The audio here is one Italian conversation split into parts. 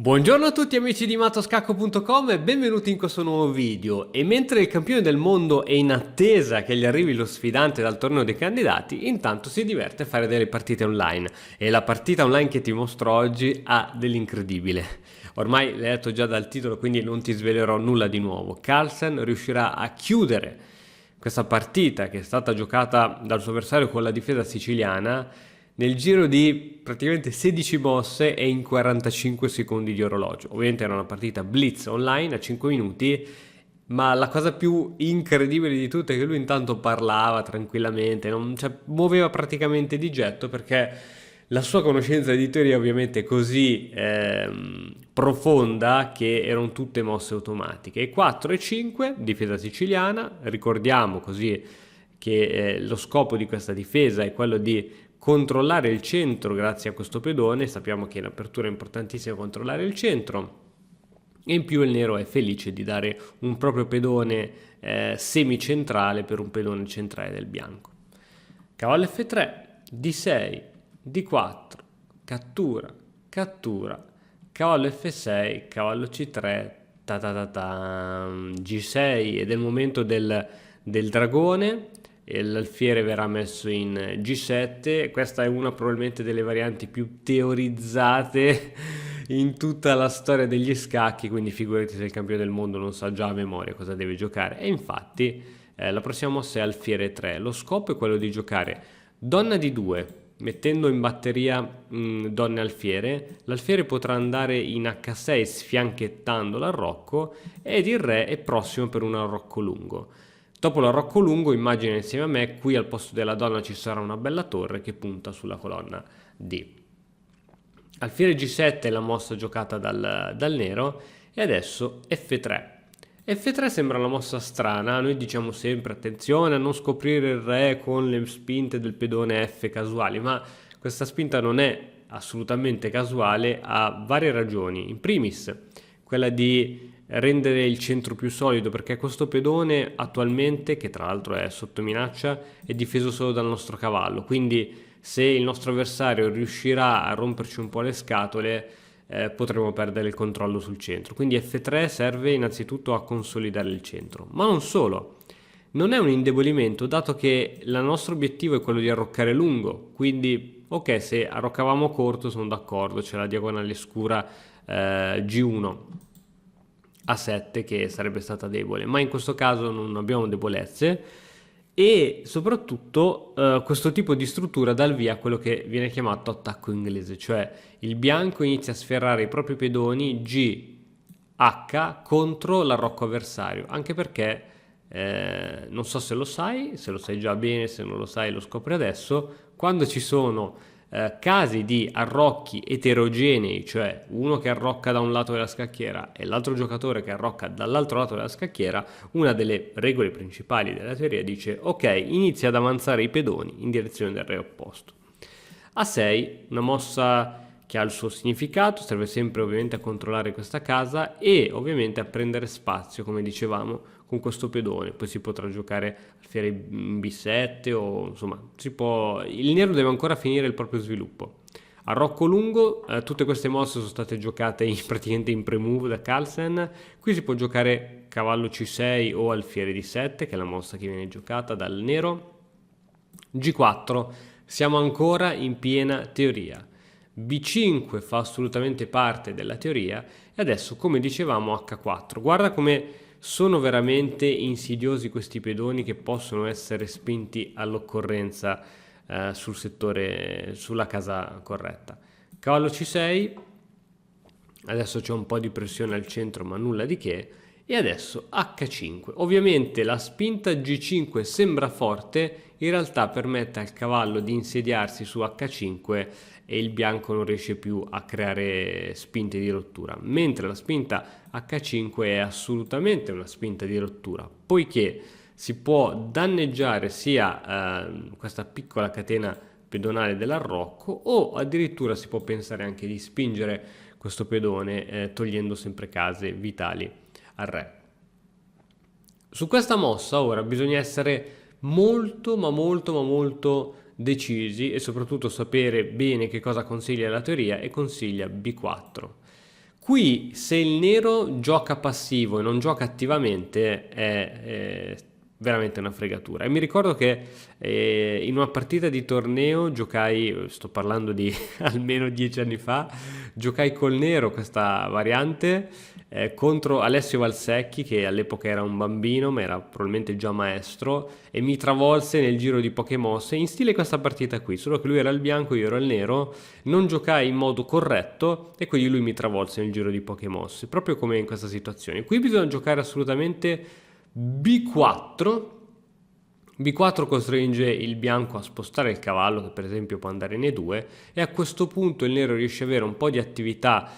Buongiorno a tutti amici di matoscacco.com e benvenuti in questo nuovo video. E mentre il campione del mondo è in attesa che gli arrivi lo sfidante dal torneo dei candidati, intanto si diverte a fare delle partite online. E la partita online che ti mostro oggi ha dell'incredibile. Ormai l'hai letto già dal titolo, quindi non ti svelerò nulla di nuovo. Carlsen riuscirà a chiudere questa partita che è stata giocata dal suo avversario con la difesa siciliana nel giro di praticamente 16 mosse e in 45 secondi di orologio. Ovviamente era una partita blitz online a 5 minuti, ma la cosa più incredibile di tutto è che lui intanto parlava tranquillamente, non, cioè, muoveva praticamente di getto perché la sua conoscenza di teoria ovviamente è così profonda che erano tutte mosse automatiche. E 4 e 5, difesa siciliana, ricordiamo così che lo scopo di questa difesa è quello di controllare il centro grazie a questo pedone. Sappiamo che in apertura è importantissimo controllare il centro e in più il nero è felice di dare un proprio pedone semicentrale per un pedone centrale del bianco. Cavallo F3, D6, D4, cattura, cattura, cavallo F6, cavallo C3, ta ta ta ta, G6 ed è il momento del dragone. E l'alfiere verrà messo in G7. Questa è una probabilmente delle varianti più teorizzate in tutta la storia degli scacchi, quindi figurati se il campione del mondo non sa già a memoria cosa deve giocare. E infatti la prossima mossa è alfiere 3. Lo scopo è quello di giocare donna di 2 mettendo in batteria donne alfiere. L'alfiere potrà andare in H6 sfianchettando l'arrocco ed il re è prossimo per un arrocco lungo. Dopo l'arrocco lungo, immagina insieme a me, qui al posto della donna ci sarà una bella torre che punta sulla colonna D. Alfiere G7 è la mossa giocata dal nero e adesso F3. F3 sembra una mossa strana, noi diciamo sempre attenzione a non scoprire il re con le spinte del pedone F casuali, ma questa spinta non è assolutamente casuale, ha varie ragioni. In primis, quella di rendere il centro più solido, perché questo pedone attualmente, che tra l'altro è sotto minaccia, è difeso solo dal nostro cavallo, quindi se il nostro avversario riuscirà a romperci un po' le scatole potremo perdere il controllo sul centro. Quindi F3 serve innanzitutto a consolidare il centro, ma non solo, non è un indebolimento dato che il nostro obiettivo è quello di arroccare lungo, quindi ok, se arroccavamo corto sono d'accordo, c'è la diagonale scura G1 A7 che sarebbe stata debole, ma in questo caso non abbiamo debolezze e soprattutto questo tipo di struttura dà il via a quello che viene chiamato attacco inglese, cioè il bianco inizia a sferrare i propri pedoni G H contro l'arrocco avversario, anche perché non so se lo sai già bene, se non lo sai lo scopri adesso, quando ci sono casi di arrocchi eterogenei, cioè uno che arrocca da un lato della scacchiera e l'altro giocatore che arrocca dall'altro lato della scacchiera, una delle regole principali della teoria dice ok, inizia ad avanzare i pedoni in direzione del re opposto. A6, una mossa che ha il suo significato, serve sempre ovviamente a controllare questa casa e ovviamente a prendere spazio, come dicevamo, con questo pedone. Poi si potrà giocare alfiere in B7 o insomma il nero deve ancora finire il proprio sviluppo. Arrocco lungo, tutte queste mosse sono state giocate praticamente in pre-move da Carlsen. Qui si può giocare cavallo C6 o alfiere D7, che è la mossa che viene giocata dal nero. G4, siamo ancora in piena teoria. B5 fa assolutamente parte della teoria e adesso, come dicevamo, H4. Guarda come sono veramente insidiosi questi pedoni che possono essere spinti all'occorrenza sul settore, sulla casa corretta. Cavallo C6, adesso c'è un po' di pressione al centro ma nulla di che, e adesso H5. Ovviamente la spinta G5 sembra forte, in realtà permette al cavallo di insediarsi su H5 e il bianco non riesce più a creare spinte di rottura, mentre la spinta H5 è assolutamente una spinta di rottura, poiché si può danneggiare sia questa piccola catena pedonale dell'arrocco o addirittura si può pensare anche di spingere questo pedone togliendo sempre case vitali al re. Su questa mossa ora bisogna essere molto decisi e soprattutto sapere bene che cosa consiglia la teoria, e consiglia B4. Qui se il nero gioca passivo e non gioca attivamente è veramente una fregatura. E mi ricordo che in una partita di torneo giocai, sto parlando di almeno 10 anni fa, giocai col nero questa variante contro Alessio Valsecchi, che all'epoca era un bambino ma era probabilmente già maestro, e mi travolse nel giro di poche mosse in stile questa partita qui, solo che lui era il bianco, io ero il nero, non giocai in modo corretto e quindi lui mi travolse nel giro di poche mosse, proprio come in questa situazione. Qui bisogna giocare assolutamente B4. B4 costringe il bianco a spostare il cavallo, che per esempio può andare in E2, e a questo punto il nero riesce ad avere un po' di attività,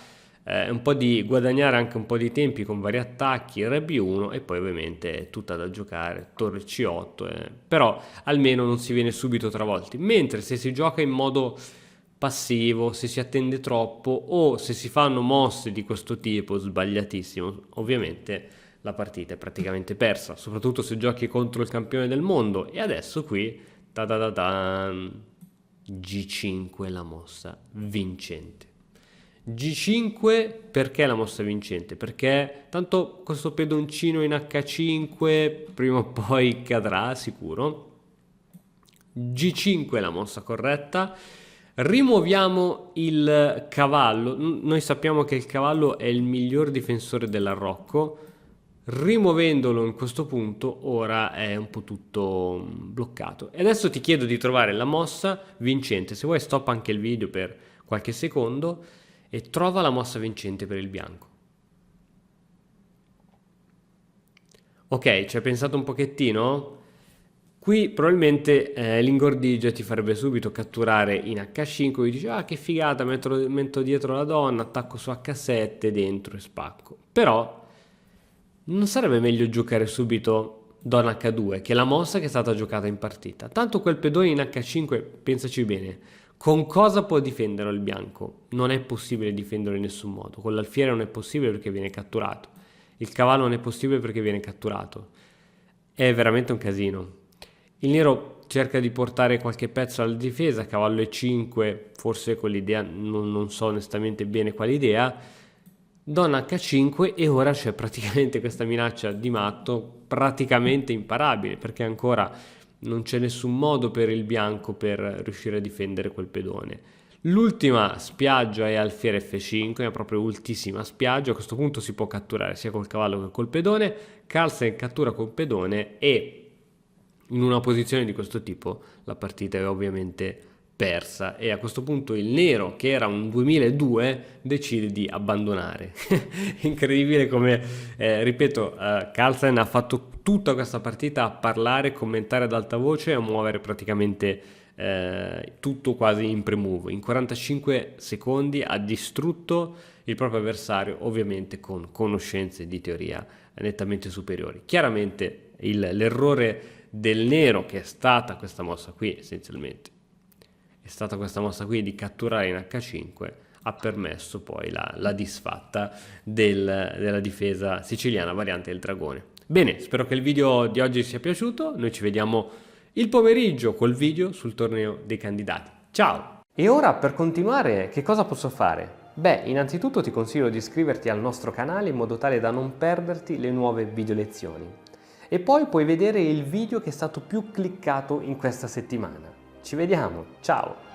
un po' di guadagnare anche un po' di tempi con vari attacchi, Re B1 e poi ovviamente è tutta da giocare, torre C8, però almeno non si viene subito travolti, mentre se si gioca in modo passivo, se si attende troppo o se si fanno mosse di questo tipo sbagliatissimo, ovviamente la partita è praticamente persa, soprattutto se giochi contro il campione del mondo. E adesso qui G5 la mossa vincente. G5 perché la mossa vincente? Perché tanto questo pedoncino in H5 prima o poi cadrà sicuro. G5 è la mossa corretta. Rimuoviamo il cavallo. Noi sappiamo che il cavallo è il miglior difensore dell'arrocco. Rimuovendolo in questo punto ora è un po' tutto bloccato. E adesso ti chiedo di trovare la mossa vincente. Se vuoi stop anche il video per qualche secondo e trova la mossa vincente per il bianco. Ok, ci hai pensato un pochettino? Qui probabilmente l'ingordigia ti farebbe subito catturare in H5 e dici ah che figata, metto dietro la donna, attacco su H7 dentro e spacco. Però non sarebbe meglio giocare subito Donna H2, che è la mossa che è stata giocata in partita? Tanto quel pedone in H5, pensaci bene, con cosa può difenderlo il bianco? Non è possibile difenderlo in nessun modo. Con l'alfiere non è possibile perché viene catturato. Il cavallo non è possibile perché viene catturato. È veramente un casino. Il nero cerca di portare qualche pezzo alla difesa, cavallo E5, forse con l'idea, non so onestamente bene quale idea, Donna H5 e ora c'è praticamente questa minaccia di matto praticamente imparabile perché ancora non c'è nessun modo per il bianco per riuscire a difendere quel pedone. L'ultima spiaggia è alfiere F5, è proprio ultissima spiaggia, a questo punto si può catturare sia col cavallo che col pedone, Carlsen cattura col pedone e in una posizione di questo tipo la partita è ovviamente persa e a questo punto il nero, che era un 2002, decide di abbandonare. Incredibile come, ripeto, Carlsen ha fatto tutta questa partita a parlare, commentare ad alta voce e a muovere praticamente tutto quasi in pre-move. In 45 secondi ha distrutto il proprio avversario, ovviamente con conoscenze di teoria nettamente superiori. Chiaramente l'errore del nero, che è stata questa mossa qui essenzialmente, è stata questa mossa qui di catturare in H5, ha permesso poi la disfatta della difesa siciliana variante del dragone. Bene, spero che il video di oggi sia piaciuto, noi ci vediamo il pomeriggio col video sul torneo dei candidati. Ciao! E ora per continuare che cosa posso fare? Beh, innanzitutto ti consiglio di iscriverti al nostro canale in modo tale da non perderti le nuove video lezioni. E poi puoi vedere il video che è stato più cliccato in questa settimana. Ci vediamo, ciao!